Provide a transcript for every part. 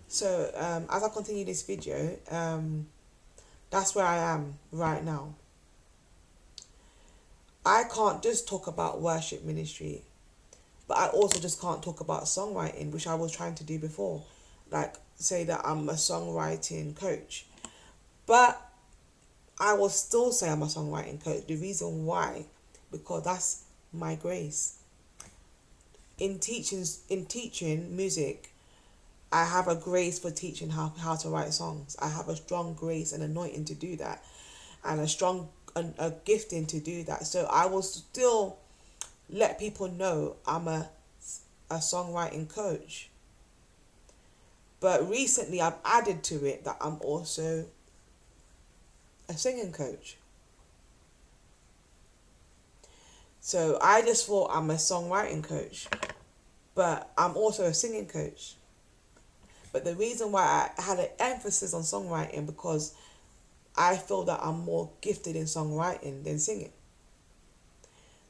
So as I continue this video, that's where I am right now. I can't just talk about worship ministry, but I also just can't talk about songwriting, which I was trying to do before. Like, say that I'm a songwriting coach. But I will still say I'm a songwriting coach. The reason why, because that's my grace. In teaching music, I have a grace for teaching how to write songs. I have a strong grace and anointing to do that, and a gifting to do that. So I will still let people know I'm a songwriting coach. But recently I've added to it that I'm also a singing coach. So I just thought I'm a songwriting coach, but I'm also a singing coach. But the reason why I had an emphasis on songwriting, because I feel that I'm more gifted in songwriting than singing.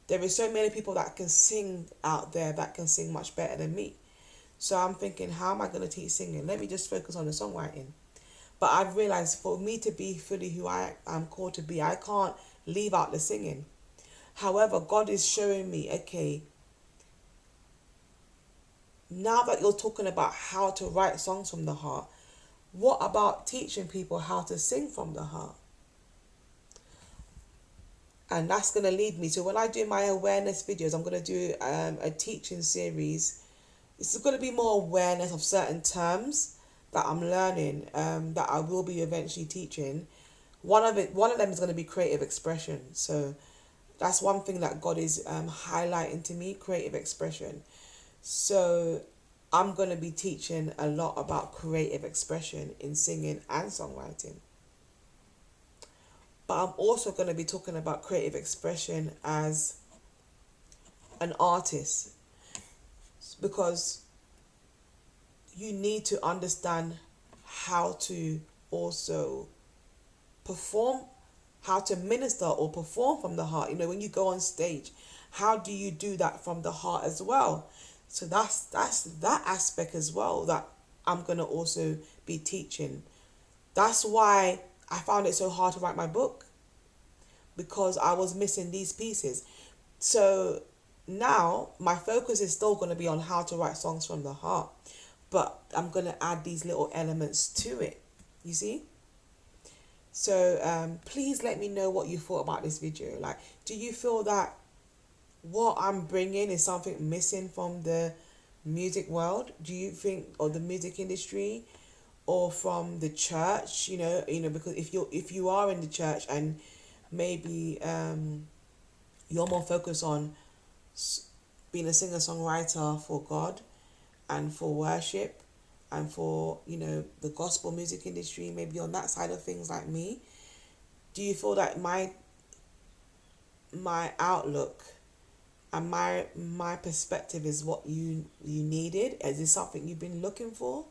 There is so many people that can sing out there that can sing much better than me. So I'm thinking, how am I going to teach singing? Let me just focus on the songwriting. But I've realized for me to be fully who I am called to be, I can't leave out the singing. However, God is showing me, okay, now that you're talking about how to write songs from the heart, what about teaching people how to sing from the heart? And that's going to lead me to, when I do my awareness videos, I'm going to do a teaching series. It's going to be more awareness of certain terms that I'm learning, that I will be eventually teaching. One of them is going to be creative expression. So that's one thing that God is highlighting to me, creative expression. So I'm going to be teaching a lot about creative expression in singing and songwriting. But I'm also going to be talking about creative expression as an artist, because you need to understand how to also perform, how to minister or perform from the heart. You know, when you go on stage, how do you do that from the heart as well? So that's that aspect as well that I'm going to also be teaching. That's why I found it so hard to write my book, because I was missing these pieces. So now my focus is still going to be on how to write songs from the heart, but I'm going to add these little elements to it. You see? So please let me know what you thought about this video. Like, do you feel that what I'm bringing is something missing from the music world? Do you think, or the music industry, or from the church? You know, because if you are in the church and maybe you're more focused on being a singer-songwriter for God and for worship and for, the gospel music industry, maybe on that side of things like me, do you feel that my outlook and my perspective is what you needed? Is this something you've been looking for?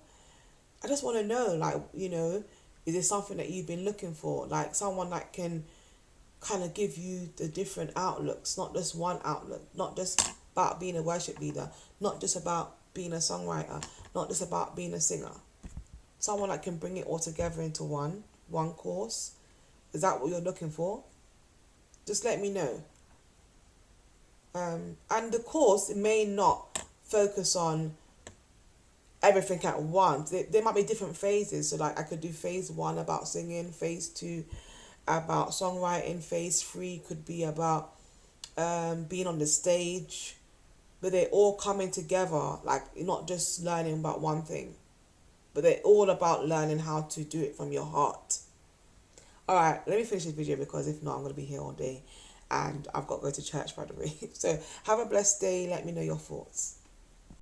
I just want to know, like, is this something that you've been looking for? Like someone that can kind of give you the different outlooks, not just one outlook, not just about being a worship leader, not just about being a songwriter, not just about being a singer. Someone that can bring it all together into one course. Is that what you're looking for? Just let me know. And the course may not focus on everything at once. There might be different phases. So like I could do phase 1 about singing, phase 2 about songwriting, phase 3 could be about being on the stage. But they're all coming together, like you're not just learning about one thing, but they're all about learning how to do it from your heart. Alright, let me finish this video, because if not I'm going to be here all day and I've got to go to church, by the way. So have a blessed day. Let me know your thoughts.